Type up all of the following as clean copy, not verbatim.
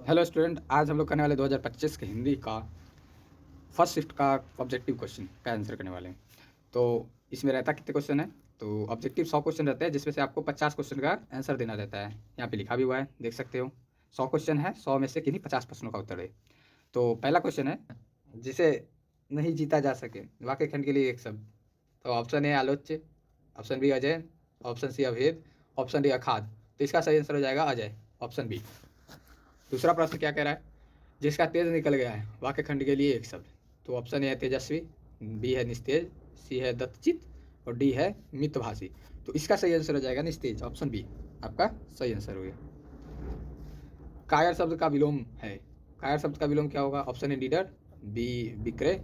Hello student, आज हम लोग करने वाले 2025 के हिंदी का फर्स्ट शिफ्ट का ऑब्जेक्टिव क्वेश्चन का आंसर करने वाले हैं। तो इसमें रहता कितने क्वेश्चन है? तो ऑब्जेक्टिव 100 क्वेश्चन रहते हैं, जिसमें से आपको 50 क्वेश्चन का आंसर देना रहता है। यहाँ पे लिखा भी हुआ है, देख सकते हो। 100 क्वेश्चन है, 100 में से किन्हीं 50 प्रश्नों का उत्तर है। तो पहला क्वेश्चन है, जिसे नहीं जीता जा सके वाक्य खंड के लिए एक शब्द। तो ऑप्शन ए आलोच्य, ऑप्शन बी अजय, ऑप्शन सी अभेद, ऑप्शन डी अखाद। तो इसका सही आंसर हो जाएगा अजय, ऑप्शन बी। दूसरा प्रश्न क्या कह रहा है? जिसका तेज निकल गया है वाक्य खंड के लिए एक शब्द। तो ऑप्शन ए है तेजस्वी, बी है निस्तेज, सी है दत्तचित और डी है मितभाषी। तो इसका सही आंसर हो जाएगा निस्तेज, ऑप्शन बी आपका सही आंसर हो गया। कायर शब्द का विलोम है। कायर शब्द का विलोम क्या होगा? ऑप्शन ए लीडर, बी विक्रय,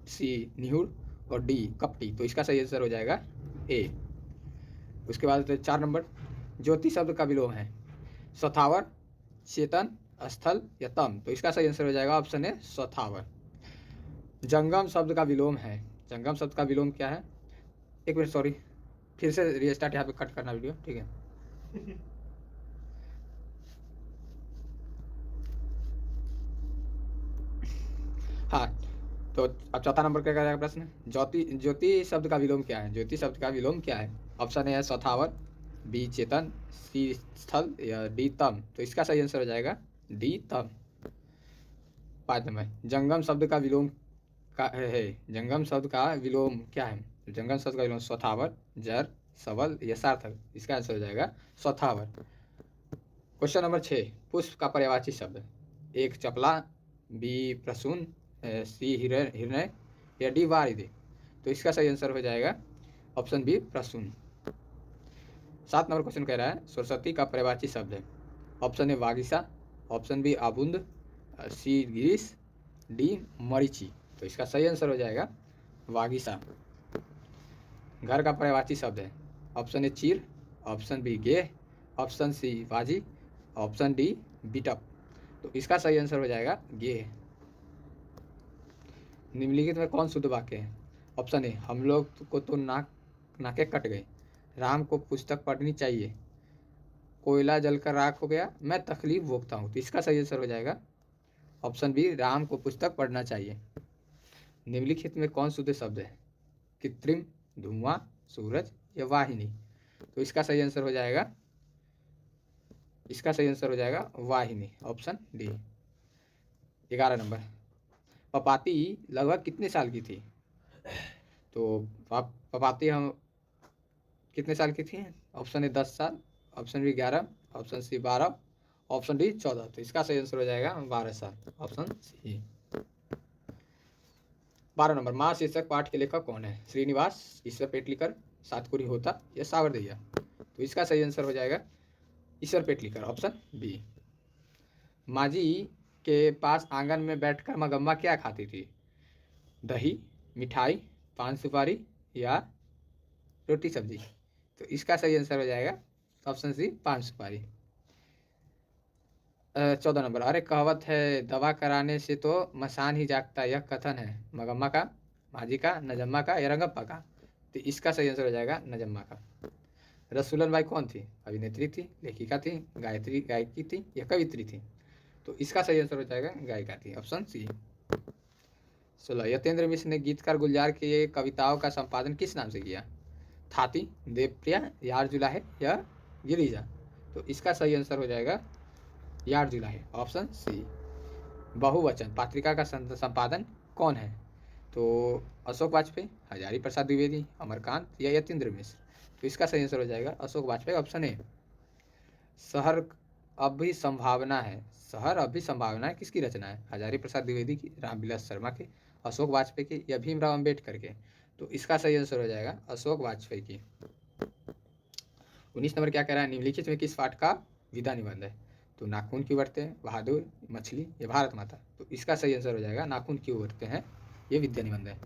सी निहुर और डी कपटी। तो इसका सही आंसर हो जाएगा ए। उसके बाद 4 नंबर, ज्योति शब्द का विलोम है। सथावर, चेतन, स्थल या तम। तो इसका सही आंसर हो जाएगा ऑप्शन ए सथावर। जंगम शब्द का विलोम है। जंगम शब्द का विलोम क्या है? एक मिनट, सॉरी, फिर से रीस्टार्ट, यहाँ पे कट करना वीडियो, ठीक है। हाँ, तो अब चौथा नंबर क्या करेगा प्रश्न? ज्योति ज्योति शब्द का विलोम क्या है? ज्योति शब्द का विलोम क्या है? ऑप्शन ए है सथावर, बी चेतन, सी स्थल या डी तम। तो इसका सही आंसर हो जाएगा डी तम। 5 नंबर, जंगम शब्द का विलोम का है। जंगम शब्द का विलोम क्या है? जंगम शब्द का विलोम स्वथावर, जर, सबल या सार्थक। इसका आंसर हो जाएगा स्वथावर। क्वेश्चन नंबर 6, पुष्प का पर्यायवाची शब्द। एक चपला, बी प्रसून, सी हिरण्य या डी वारिधि। तो इसका सही आंसर हो जाएगा ऑप्शन बी प्रसून। 7 नंबर क्वेश्चन कह रहा है सरस्वती का पर्यायवाची शब्द है। ऑप्शन ए वागीसा, ऑप्शन बी आबुंद, सी गिरीश, डी मरीचि। तो इसका सही आंसर हो जाएगा वागीसा। घर का पर्यायवाची शब्द है। ऑप्शन ए चीर, ऑप्शन बी गेह, ऑप्शन सी वाजी, ऑप्शन डी बिटप। तो इसका सही आंसर हो जाएगा गेह। निम्नलिखित में कौन शुद्ध वाक्य है? ऑप्शन ए हम लोग को तो नाके कट गए, राम को पुस्तक पढ़नी चाहिए, कोयला जलकर राख हो गया, मैं तकलीफ भोगता हूँ। तो इसका सही आंसर हो जाएगा ऑप्शन बी राम को पुस्तक पढ़ना चाहिए। निम्नलिखित में कौन शुद्ध शब्द है? कृत्रिम, धुआं, सूरज या वाहिनी। तो इसका सही आंसर हो जाएगा वाहिनी, ऑप्शन डी। 11 नंबर, पपाती लगभग कितने साल की थी? तो पपाती हम कितने साल की थी? ऑप्शन ए 10 साल, option B 11, option C 12, option D 14। तो इसका सही आंसर हो जाएगा 12 साल, ऑप्शन सी। 12 नंबर, माँ शीर्षक पाठ के लेखक कौन है? श्रीनिवास, ईश्वर पेटलिकर, सातकुरी होता या सावरदैया। तो इसका सही आंसर हो जाएगा ईश्वर पेटलिकर, ऑप्शन बी। माजी के पास आंगन में बैठकर मगम्मा क्या खाती थी? दही, मिठाई, पान सुपारी या रोटी सब्जी। तो इसका सही आंसर हो जाएगा ऑप्शन सी पान सुपारी। 14 नंबर, अरे कहावत है दवा कराने से तो मसान ही जागता, यह कथन है मगम्मा का, माजी का, नजम्मा का या रंगप्पा का। तो इसका सही आंसर हो जाएगा नजम्मा का। रसूलन बाई कौन थी? अभिनेत्री थी, लेखिका थी, गायकी थी या कवित्री थी। तो इसका सही आंसर हो जाएगा गायिका थी, ऑप्शन सी। 16, यतेंद्र मिश्र ने गीतकार गुलजार की कविताओं का संपादन किस नाम से किया? थाती, देवप्रिया, यार जुलाहे या गिरिजा। तो इसका सही आंसर हो जाएगा यार जुलाहे, ऑप्शन सी। बहुवचन पत्रिका का संपादन कौन है? तो अशोक वाजपेयी, हजारी प्रसाद द्विवेदी, अमरकांत या यतेंद्र मिश्र। तो इसका सही आंसर हो जाएगा अशोक वाजपेयी, ऑप्शन ए। शहर अभी संभावना है। शहर अभी संभावना है किसकी रचना है? हजारी प्रसाद द्विवेदी की, रामविलास शर्मा की, अशोक वाजपेयी की या भीमराव अम्बेडकर के। तो इसका सही आंसर हो जाएगा अशोक वाजपेयी की। 19 नंबर क्या कह रहा है? निम्नलिखित में किस पाठ का विधा निबंध है? तो नाखून क्यों बढ़ते हैं, बहादुर, मछली या भारत माता। तो इसका सही आंसर हो जाएगा नाखून क्यों बढ़ते हैं, ये विद्या निबंध है।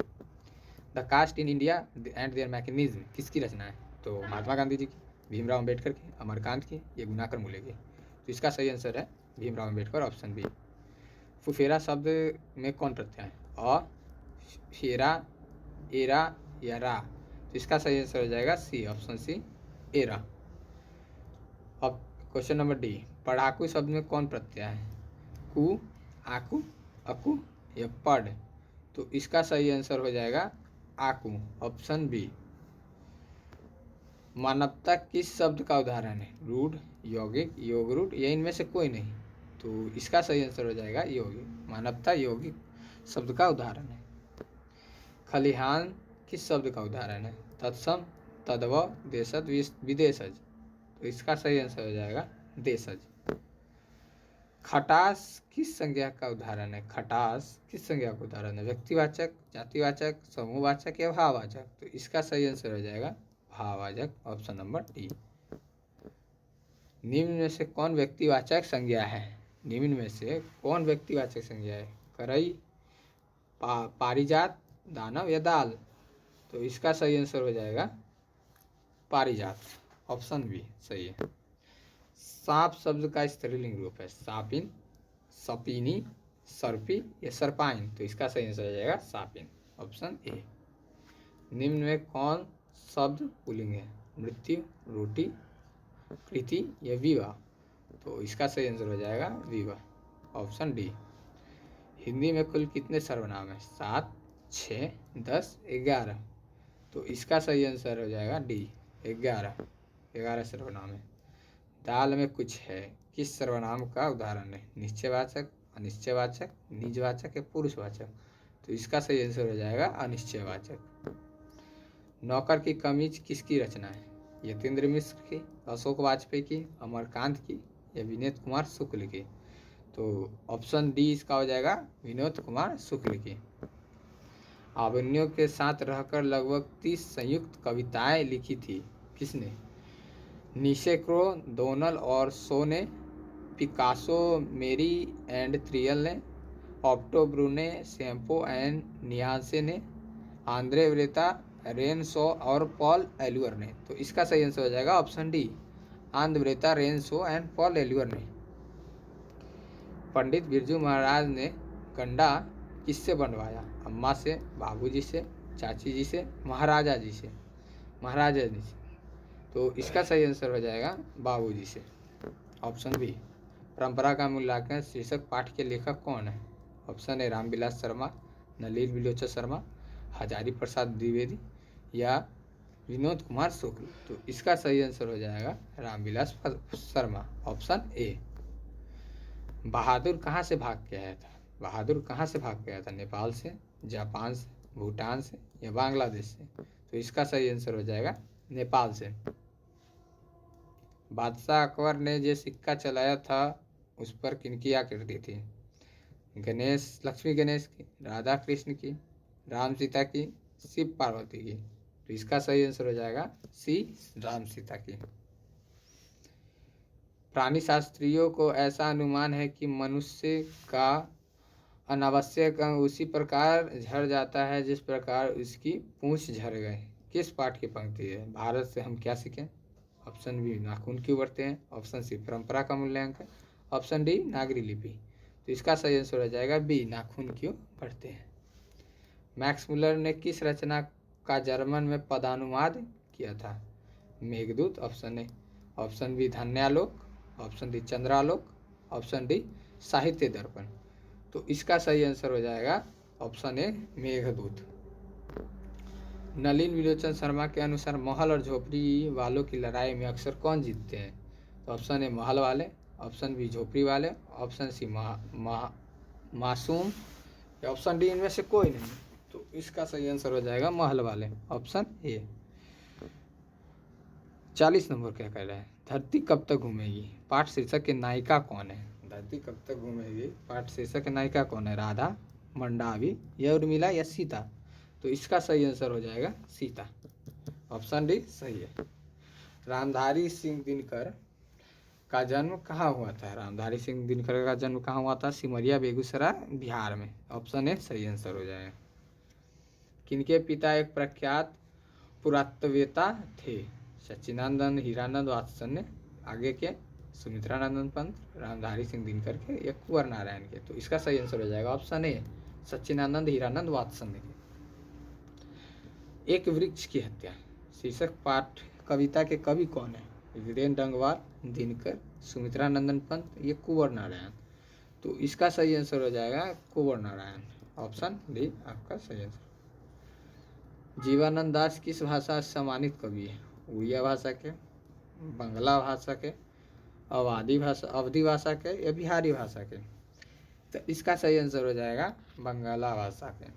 The caste in India and their mechanism किसकी रचना है? तो महात्मा गांधी जी की, भीमराव अम्बेडकर की, अमरकांत की या गुनाकर मूले की। तो इसका सही आंसर है भीमराव अम्बेडकर, ऑप्शन बी। फुफेरा शब्द में कौन प्रत्यय है? अ, फेरा, एरा या रा। तो इसका सही आंसर हो जाएगा सी, ऑप्शन सी एरा। अब क्वेश्चन नंबर डी, पढ़ाकू शब्द में कौन प्रत्यय है? कु, आकू, अकू या पढ़। तो इसका सही आंसर हो जाएगा आकू, ऑप्शन बी। मानवता किस शब्द का उदाहरण है? रूढ़, यौगिक, योग रूढ़ या इनमें से कोई नहीं। तो इसका सही आंसर हो जाएगा यौगिक। मानवता यौगिक शब्द का उदाहरण है। खलिहान किस शब्द का उदाहरण है? तत्सम, तद्भव, देशज, विदेशज। तो इसका सही आंसर हो जाएगा देशज। खटास किस संज्ञा का उदाहरण है? खटास किस संज्ञा का उदाहरण है? व्यक्तिवाचक, जातिवाचक, समूहवाचक या भाववाचक। तो इसका सही आंसर हो जाएगा भाववाचक, ऑप्शन नंबर डी। निम्न में से कौन व्यक्तिवाचक संज्ञा है? निम्न में से कौन व्यक्तिवाचक संज्ञा है? करई, पारिजात, दानव या दाल। तो इसका सही आंसर हो जाएगा पारिजात, ऑप्शन बी सही है। सांप शब्द का स्त्रीलिंग रूप है? सापिन, सपिनी, सर्पी या सर्पाइन। तो इसका सही आंसर हो जाएगा सापिन, ऑप्शन ए। निम्न में कौन शब्द पुल्लिंग है? मृत्यु, रोटी, कृति या विवाह। तो इसका सही आंसर हो जाएगा विवाह, ऑप्शन डी। हिंदी में कुल कितने सर्वनाम हैं? 7, 6, 10, 11। तो इसका सही आंसर हो जाएगा डी, 11 सर्वनाम है। दाल में कुछ है किस सर्वनाम का उदाहरण है? निश्चयवाचक, अनिश्चयवाचक, निजवाचक या पुरुषवाचक। तो इसका सही आंसर हो जाएगा अनिश्चयवाचक। नौकर की कमीज किसकी रचना है? यतीन्द्र मिश्र की, अशोक वाजपेयी की, अमरकांत की या विनोद कुमार शुक्ल की। तो ऑप्शन डी इसका हो जाएगा विनोद कुमार शुक्ल की। आबन्यों के साथ रहकर लगभग 30 संयुक्त कविताएं लिखी थी, किसने? निशेक्रो, दोनल और सो ने, पिकासो, मेरी एंड थ्रियल ने, ऑप्टो ब्रूने, सैम्पो एंड नियासे ने, आंद्रे व्रेता, रेनसो और पॉल एल्यूअर ने। तो इसका सही आंसर हो जाएगा ऑप्शन डी, आंद्रे व्रेता, रेनसो एंड पॉल एल्यूअर ने। पंडित बिरजू महाराज ने गंडा किससे बनवाया? अम्मा से, बाबूजी से, चाची जी से, महाराजा जी से। तो इसका सही आंसर हो जाएगा बाबूजी से, ऑप्शन बी। परंपरा का मूल्यांकन शीर्षक पाठ के लेखक कौन है? ऑप्शन ए रामविलास शर्मा, नलिनी विलोचन शर्मा, हजारी प्रसाद द्विवेदी या विनोद कुमार शुक्ल। तो इसका सही आंसर हो जाएगा रामविलास शर्मा, ऑप्शन ए। बहादुर कहाँ से भाग के आया था? बहादुर कहाँ से भाग के आया था? नेपाल से, जापान से, भूटान से या बांग्लादेश से। तो इसका सही आंसर हो जाएगा नेपाल से। बादशाह अकबर ने जो सिक्का चलाया था उस पर किनकी आकृति थी? गणेश, लक्ष्मी गणेश की, राधा कृष्ण की, राम सीता की, शिव पार्वती की। तो इसका सही आंसर हो जाएगा सी, राम सीता की। प्राणी शास्त्रियों को ऐसा अनुमान है कि मनुष्य का अनावश्यक अंग उसी प्रकार झड़ जाता है जिस प्रकार उसकी पूंछ झड़ गए। किस पाठ की पंक्ति है? भारत से हम क्या सीखें? ऑप्शन बी नाखून क्यों बढ़ते हैं, ऑप्शन सी परंपरा का मूल्यांकन, ऑप्शन डी नागरी लिपि। तो इसका सही आंसर हो जाएगा बी, नाखून क्यों बढ़ते हैं। मैक्स मुलर ने किस रचना का जर्मन में पदानुवाद किया था? Meghdoot, option A, option B Dhvanyalok, option D Chandralok, option D Sahitya Darpan. तो इसका सही आंसर हो जाएगा ऑप्शन ए मेघदूत। नलिनी विलोचन शर्मा के अनुसार महल और झोपड़ी वालों की लड़ाई में अक्सर कौन जीतते हैं? तो ऑप्शन ए महल वाले, ऑप्शन बी झोपड़ी वाले, ऑप्शन सी मासूम या ऑप्शन डी इनमें से कोई नहीं। तो इसका सही आंसर हो जाएगा महल वाले, ऑप्शन ए। 40 नंबर क्या कह रहा है? धरती कब तक घूमेगी पाठ शीर्षक के नायिका कौन है? धरती कब तक घूमेगी पाठ शीर्षक के नायिका कौन है? राधा, मंडावी या उर्मिला या सीता। तो इसका सही आंसर हो जाएगा सीता, ऑप्शन डी सही है। रामधारी सिंह दिनकर का जन्म कहाँ हुआ था? रामधारी सिंह दिनकर का जन्म कहाँ हुआ था? सिमरिया, बेगूसराय, बिहार में। ऑप्शन ए सही आंसर हो जाएगा। किनके पिता एक प्रख्यात पुरातत्ववेत्ता थे? सच्चिदानंद, हीरानंद वात्सल्य, आगे के सुमित्रानंद पंत, रामधारी सिंह दिनकर के या कुंवर नारायण के। तो इसका सही आंसर हो जाएगा ऑप्शन ए, सच्चिदानंद, हीरानंद वात्सल्य के। एक वृक्ष की हत्या शीर्षक पाठ कविता के कवि कौन है? वीरेंद्र डंगवार, दिनकर, सुमित्रानंदन पंत या कुंवर नारायण। तो इसका सही आंसर हो जाएगा कुंवर नारायण, ऑप्शन डी आपका सही आंसर। जीवानंद दास किस भाषा से सम्मानित कवि है? उड़िया भाषा के, बंगला भाषा के, अवधी भाषा के या बिहारी भाषा के? तो इसका सही आंसर हो जाएगा बंगाला भाषा के।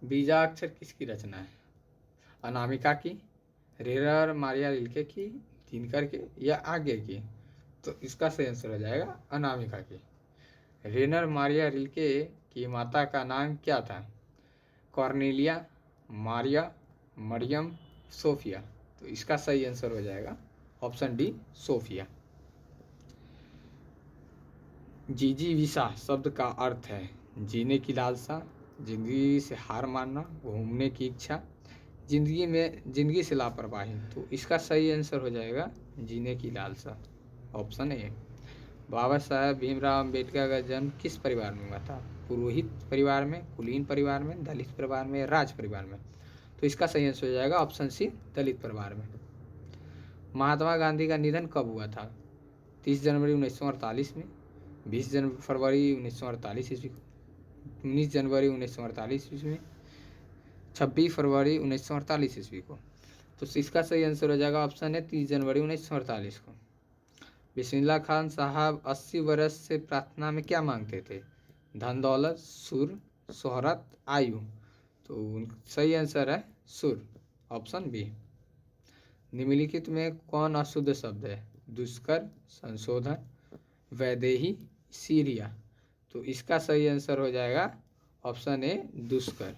बीजाक्षर किसकी रचना है? अनामिका की, रेरर मारिया रिल्के की, दिनकर के या आगे की? तो इसका सही आंसर हो जाएगा अनामिका की। रेनर मारिया रिल्के की माता का नाम क्या था? Cornelia, Maria, Mariam, Sophia? तो इसका सही आंसर हो जाएगा ऑप्शन डी सोफिया। जिजीविषा शब्द का अर्थ है जीने की लालसा, जिंदगी से हार मानना, घूमने की इच्छा, जिंदगी से लापरवाही। तो इसका सही आंसर हो जाएगा जीने की लालसा, ऑप्शन ए। बाबा साहेब भीमराव अम्बेडकर का जन्म किस परिवार में हुआ था? पुरोहित परिवार में, कुलीन परिवार में, दलित परिवार में, राज परिवार में? तो इसका सही आंसर हो जाएगा ऑप्शन सी दलित परिवार में। महात्मा गांधी का निधन कब हुआ था? 30 जनवरी 1948 में, 20 फरवरी 1948 ईस्वी को, 19 जनवरी 1948 ईस्वी में, 26 फरवरी 1948 ईस्वी को? तो इसका सही आंसर हो जाएगा ऑप्शन है 30 जनवरी 1948 को। बिस्मिल्लाह खान साहब 80 वर्ष से प्रार्थना में क्या मांगते थे? धन दौलत, सुर, शोहरत, आयु? तो सही आंसर है सुर, ऑप्शन बी। निम्नलिखित में कौन अशुद्ध शब्द है? दुष्कर, संशोधन, वैदेही, सीरिया? तो इसका सही आंसर हो जाएगा ऑप्शन ए दुष्कर।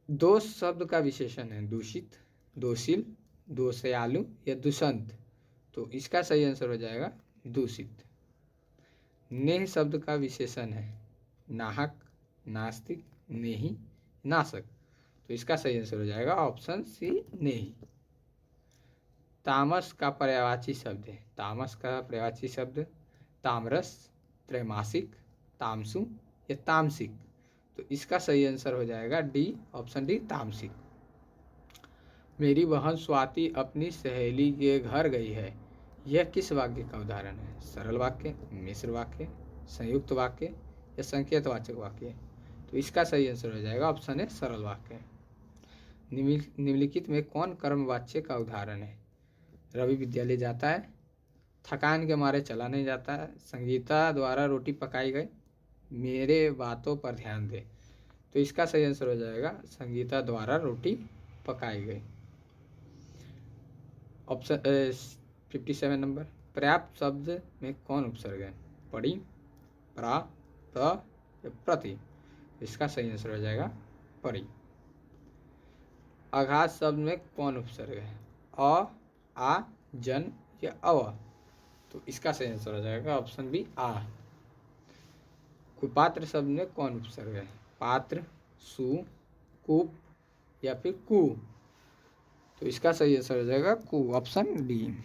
दोष शब्द का विशेषण है दूषित, दोषिल, दोषयालु या दुष्यंत? तो इसका सही आंसर हो जाएगा दूषित। नेह शब्द का विशेषण है नाहक, नास्तिक, नेही, नाशक? तो इसका सही आंसर हो जाएगा ऑप्शन सी नेही। तामस का पर्यायवाची शब्द है, तामस का पर्यायवाची शब्द तामरस, त्रैमासिक, तामसु या तामसिक? तो इसका सही आंसर हो जाएगा डी, ऑप्शन डी तामसिक। मेरी बहन स्वाति अपनी सहेली के घर गई है, यह किस वाक्य का उदाहरण है? सरल वाक्य, मिश्र वाक्य, संयुक्त वाक्य या संकेतवाचक वाक्य? तो इसका सही आंसर हो जाएगा ऑप्शन है सरल वाक्य। निम्नलिखित में कौन कर्मवाच्य का उदाहरण है? रवि विद्यालय जाता है, थकान के मारे चला नहीं जाता है, संगीता द्वारा रोटी पकाई गई, मेरे बातों पर ध्यान दे? तो इसका सही आंसर हो जाएगा संगीता द्वारा रोटी पकाई गई, ऑप्शन 57 नंबर। पर्याप्त शब्द में कौन उपसर्ग है? पड़ी, प्रा, प्र या प्रति? इसका सही आंसर हो जाएगा पड़ी। आघात शब्द में कौन उपसर्ग है? अ, आ, जन या अव? तो इसका सही आंसर हो जाएगा ऑप्शन बी आ। कुपात्र शब्द में कौन उपसर्ग है? पात्र, सु, कुप या फिर कु? तो इसका सही आंसर हो जाएगा कु, ऑप्शन डी।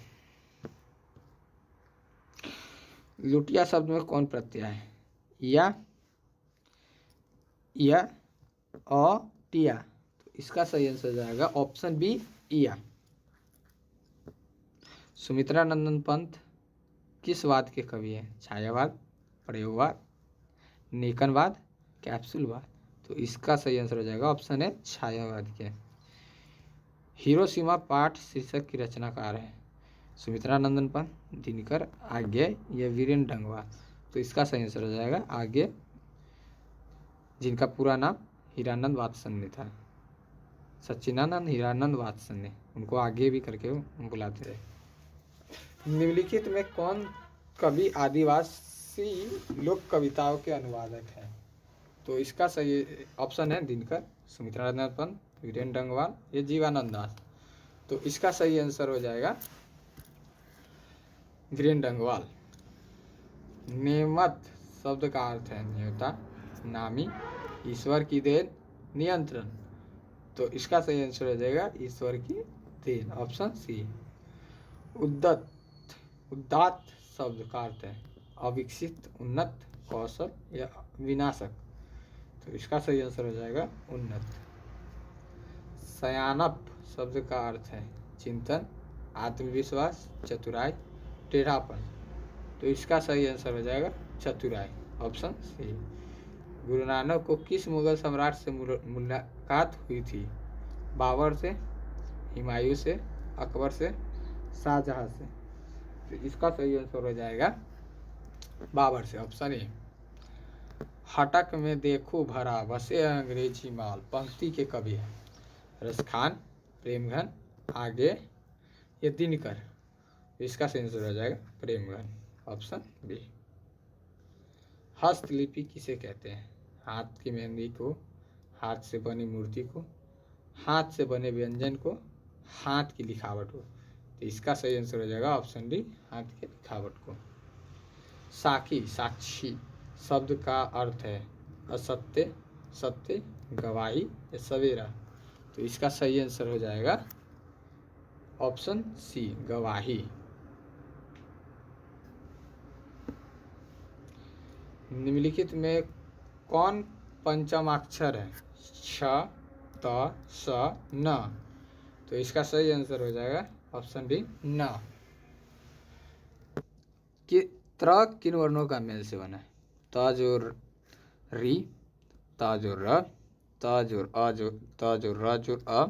लुटिया शब्द में कौन प्रत्यय है? या अ, टिया? तो इसका सही आंसर हो जाएगा ऑप्शन बी इया। सुमित्रा नंदन पंत किस वाद के कवि हैं? छायावाद, प्रयोगवाद, नेकनवाद, कैप्सूलवाद? तो इसका सही आंसर हो जाएगा ऑप्शन है छायावाद के। हिरोशिमा पाठ शीर्षक की रचनाकार है? सुमित्रा नंदन पंत, दिनकर, आज्ञे या वीरेंद्र डंगवा? तो इसका सही आंसर हो जाएगा आज्ञे, जिनका पूरा नाम हीरानंद वात्सल्य था। सच्चिदानंद हीरानंद वात्सल्य, उनको आगे भी करके बुलाते थे। निम्नलिखित में कौन कवि आदिवासी लोक कविताओं के अनुवादक हैं? तो इसका सही ऑप्शन है दिनकर, सुमित्रा नंदन पंत, वीरेंद्र डंगवाल या जीवानंद दास? तो इसका सही आंसर हो जाएगा वीरेंद्र डंगवाल। नेमत शब्द का अर्थ है न्योता, नामी, ईश्वर की देन, नियंत्रण? तो इसका सही आंसर हो जाएगा ईश्वर की देन, ऑप्शन सी। उदात्त शब्द का अर्थ है अविकसित, उन्नत, कौशल या विनाशक? तो इसका सही आंसर हो जाएगा उन्नत। सयानप शब्द का अर्थ है चिंतन, आत्मविश्वास, चतुराई, टेढ़ापन, तो इसका सही आंसर हो जाएगा चतुराई, ऑप्शन सी। गुरु नानक को किस मुगल सम्राट से मुलाकात हुई थी? बाबर से, हुमायूं से, अकबर से, शाहजहां से? तो इसका सही आंसर हो जाएगा बाबर से, ऑप्शन ए। हटक में देखो भरा बसे अंग्रेजी माल, पंक्ति के कवि है? रसखान, प्रेमघन, आगे या दिनकर? इसका सही आंसर हो जाएगा प्रेमघन, ऑप्शन बी। हस्तलिपि किसे कहते हैं? हाथ की मेहंदी को, हाथ से बनी मूर्ति को, हाथ से बने व्यंजन को, हाथ की लिखावट को? तो इसका सही आंसर हो जाएगा ऑप्शन डी, हाथ की लिखावट को। साखी, साक्षी शब्द का अर्थ है असत्य, सत्य, गवाही या सवेरा? तो इसका सही आंसर हो जाएगा ऑप्शन सी, गवाही। निम्नलिखित में कौन पंचमाक्षर है? छ, त, स, न? तो इसका सही आंसर हो जाएगा ऑप्शन डी, न। त्र किन वर्णों का मेल से बना है? त जोर री, त जोर र, त जोर अ जोर, त जोर र जोर अ,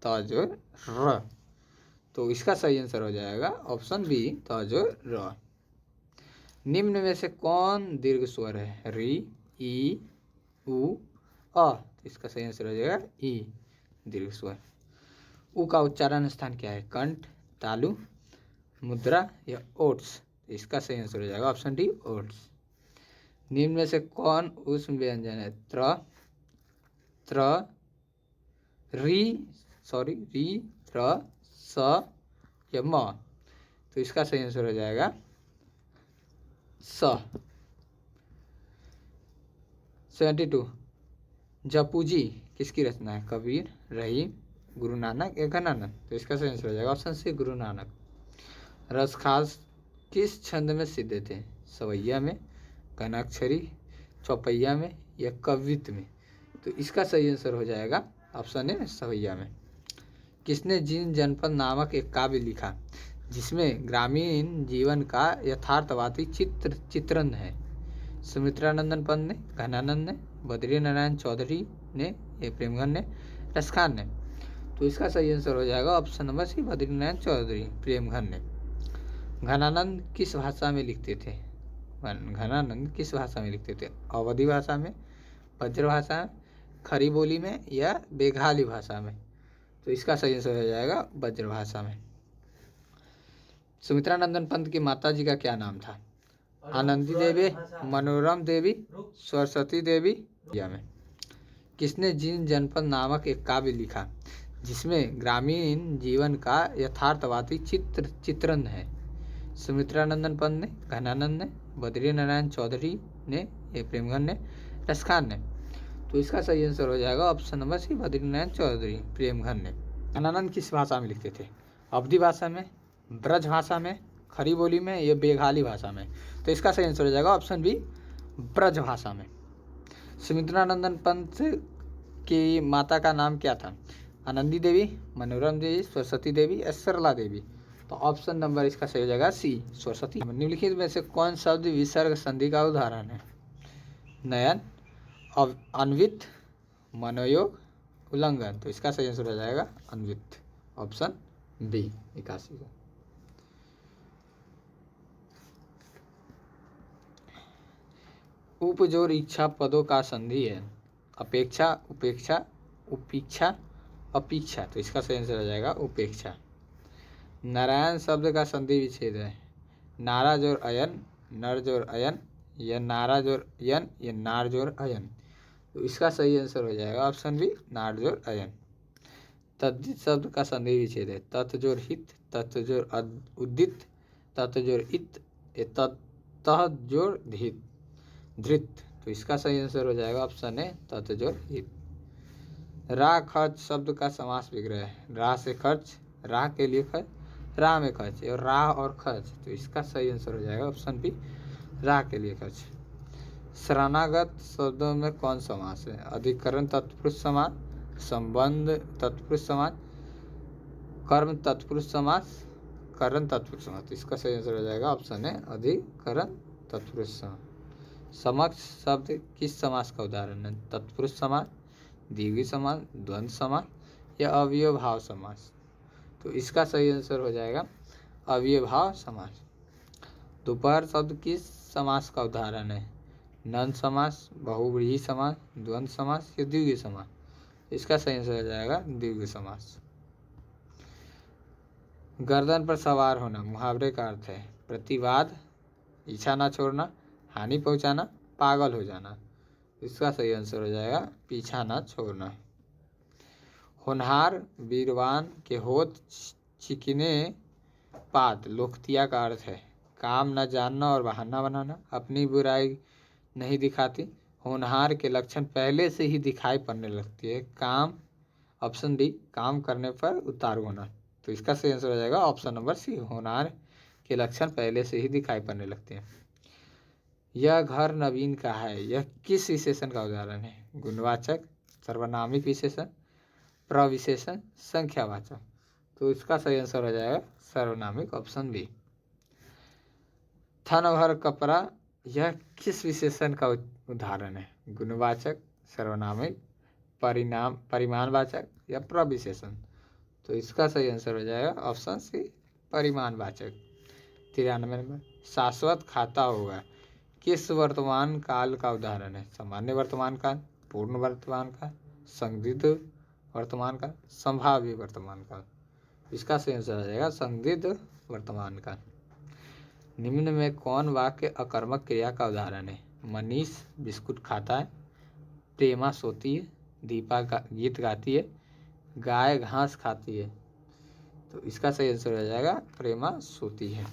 त जोर र? तो इसका सही आंसर हो जाएगा ऑप्शन बी, त जोर र। निम्न में से कौन दीर्घ स्वर है? री, ई, उ, अ? तो इसका सही आंसर हो जाएगा ई, दीर्घ स्वर। उ का उच्चारण स्थान क्या है? कंठ, तालु, मुद्रा या ओट्स? इसका सही आंसर हो जाएगा ऑप्शन डी, ओट्स। निम्न में से कौन ऊष्म व्यंजन है? त्र, री, त्र, स या म? तो इसका सही आंसर हो जाएगा स। 72 जपूजी किसकी रचना है? कबीर, रहीम, गुरु नानक या घनानंद? तो इसका सही आंसर हो जाएगा ऑप्शन सी, गुरु नानक। रसखास किस छंद में सिद्ध थे? सवैया में, घनाक्षरी, चौपैया में या कवित्त में? तो इसका सही आंसर हो जाएगा ऑप्शन ए, सवैया में। किसने जिन जनपद नामक एक काव्य लिखा जिसमें ग्रामीण जीवन का यथार्थवादी चित्रण है? सुमित्रानंदन पंत ने, घनानंद ने, बद्री नारायण चौधरी ने या प्रेमघन ने, रसखान ने? तो इसका सही आंसर हो जाएगा option number C, Badri Narayan Chaudhary, Premghan ने। घनानंद किस भाषा में लिखते थे? घनानंद किस भाषा में लिखते थे? अवधी भाषा में, ब्रज भाषा में, खड़ी बोली में या बेघाली भाषा में? तो इसका सही आंसर हो जाएगा ब्रज भाषा में। सुमित्रानंदन पंत की माता जी का क्या नाम था? आनंदी देवी, मनोरम देवी, सरस्वती देवी या में? किसने जिन जनपद नामक एक काव्य लिखा जिसमें ग्रामीण जीवन का यथार्थवादी चित्रण है? सुमित्रानंदन पंत ने, घनानंद ने, बद्री नारायण चौधरी ने या प्रेमघन ने, रसखान ने? तो इसका सही आंसर हो जाएगा option number C, Badri Narayan Chaudhary, Premghan ने। घनानंद किस भाषा में लिखते थे? अवधी भाषा में, ब्रज भाषा में, खड़ी बोली में या बेघाली भाषा में? तो इसका सही आंसर हो जाएगा ऑप्शन बी, ब्रज भाषा में। सुमित्रानंदन पंत की माता का नाम क्या था? आनंदी देवी, मनोरम देवी, सरस्वती देवी या सरला देवी? तो ऑप्शन नंबर इसका सही हो जाएगा सी, सरस्वती। निम्नलिखित में से कौन शब्द विसर्ग संधि का उदाहरण है? नयन, अन्वित, मनोयोग, उल्लंघन? तो इसका सही आंसर हो जाएगा अन्वित, ऑप्शन बी, 81 का। उपजोर इच्छा पदों का संधि है? अपेक्षा, उपेक्षा, उपेक्षा, अपेक्षा? तो इसका सही आंसर हो जाएगा उपेक्षा। नारायण शब्द का संधि विच्छेद है? नारा जोर अयन, नर जोर अयन या नारा जोर यन या नार जोर अयन? तो इसका सही आंसर हो जाएगा ऑप्शन बी, नार जोर अयन। तद्धित शब्द का संधि विच्छेद है? तत् जोर हित, तत् जोर उदित, तत् जोर इत, तह जोर धित, धृत? तो इसका सही आंसर हो जाएगा ऑप्शन ए, तत् जोर हित। राह खर्च शब्द का समास विग्रह है? राह से खर्च, राह के लिए खर्च, राह में खर्च और राह और खर्च? तो इसका सही आंसर हो जाएगा ऑप्शन बी, राह के लिए खर्च। शरणागत शब्दों में कौन समास है? अधिकरण तत्पुरुष समास, संबंध तत्पुरुष समास, कर्म तत्पुरुष समास, अधिकरण तत्पुरुष समास। तो इसका सही आंसर हो जाएगा ऑप्शन है अधिकरण तत्पुरुष समास। समक्ष शब्द किस समास का उदाहरण है? तत्पुरुष समास, द्विगु समास, द्वंद्व समास या अव्ययभाव समास। तो इसका सही आंसर हो जाएगा अव्ययभाव समास। दोपहर शब्द किस समास का उदाहरण है? नंद समास, बहुव्रीहि समास, द्वंद्व समास या द्विगु समास। इसका सही आंसर हो जाएगा द्विगु समास। गर्दन पर सवार होना मुहावरे का अर्थ है प्रतिवाद, इच्छा ना छोड़ना, हानि पहुंचाना, पागल हो जाना। इसका सही आंसर हो जाएगा पीछा ना छोड़ना। होनहार वीरवान के होत चिकने पात लोकतिया का अर्थ है काम न जानना और बहाना बनाना, अपनी बुराई नहीं दिखाती, होनहार के लक्षण पहले से ही दिखाई पड़ने लगती है, काम, ऑप्शन डी काम करने पर उतारू होना। तो इसका सही आंसर हो जाएगा ऑप्शन नंबर सी, होनहार के लक्षण पहले से ही दिखाई पड़ने लगते हैं। यह घर नवीन का है, यह किस विशेषण का उदाहरण है? गुणवाचक, सर्वनामिक विशेषण, प्रविशेषण, संख्यावाचक। तो इसका सही आंसर हो जाएगा सर्वनामिक, ऑप्शन बी। थन भर कपड़ा यह किस विशेषण का उदाहरण है? गुणवाचक, सर्वनामिक, परिमाणवाचक या प्रविशेषण। तो इसका सही आंसर हो जाएगा ऑप्शन सी, परिमाणवाचक। 93 नंबर, शाश्वत खाता होगा किस वर्तमान काल का उदाहरण है? सामान्य वर्तमान काल, पूर्ण वर्तमान काल, संदिग्ध वर्तमान काल, संभाव्य वर्तमान काल। इसका सही आंसर हो जाएगा संदिग्ध वर्तमान काल। निम्न में कौन वाक्य अकर्मक क्रिया का उदाहरण है? मनीष बिस्कुट खाता है, प्रेमा सोती है, दीपा गीत गाती है, गाय घास खाती है। तो इसका सही आंसर हो जाएगा प्रेमा सोती है।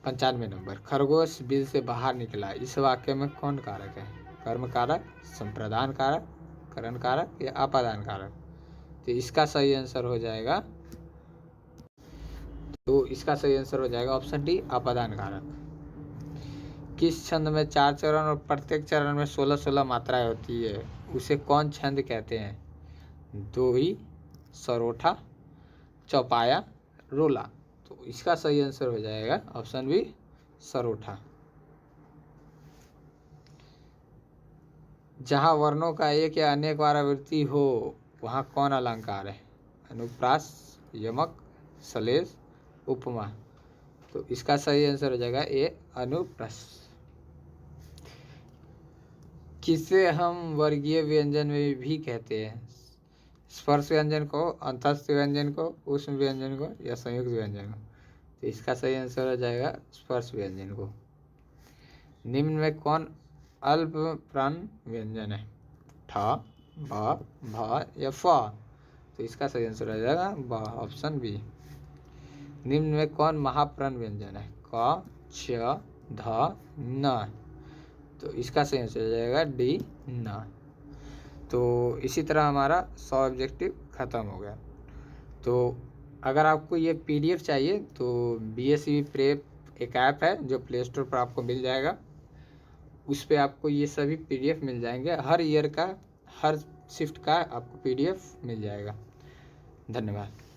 95 नंबर, खरगोश बिल से बाहर निकला इस वाक्य में कौन कारक है? कर्म कारक, संप्रदान कारक, करण कारक या अपादान कारक। तो इसका सही आंसर हो जाएगा ऑप्शन डी, अपादान कारक। किस छंद में 4 चरण और प्रत्येक चरण में 16-16 मात्राएं होती है उसे कौन छंद कहते हैं? दोही, सरोठा, चौपाया, रोला। तो इसका सही आंसर हो जाएगा ऑप्शन बी, सरोठा। जहां वर्णों का एक या अनेक बार आवृत्ति हो वहां कौन अलंकार है? अनुप्रास, यमक, सलेश, उपमा। तो इसका सही आंसर हो जाएगा ए, अनुप्रास। किसे हम वर्गीय व्यंजन में भी कहते हैं? स्पर्श व्यंजन को, अंतस्थ व्यंजन को, ऊष्म व्यंजन को या संयुक्त व्यंजन को। तो इसका सही आंसर हो जाएगा स्पर्श व्यंजन को। निम्न में कौन अल्प प्राण व्यंजन है? ठ, ब, भ या फ। तो इसका सही आंसर हो जाएगा ब, ऑप्शन बी। निम्न में कौन महाप्राण व्यंजन है? क, छ, ध, न। तो इसका सही आंसर हो जाएगा डी, न। तो इसी तरह हमारा 100 ऑब्जेक्टिव ख़त्म हो गया। तो अगर आपको ये PDF चाहिए तो BSE प्रेप एक ऐप है जो प्ले स्टोर पर आपको मिल जाएगा। उस पर आपको ये सभी PDF मिल जाएंगे, हर ईयर का, हर शिफ्ट का आपको PDF मिल जाएगा। धन्यवाद।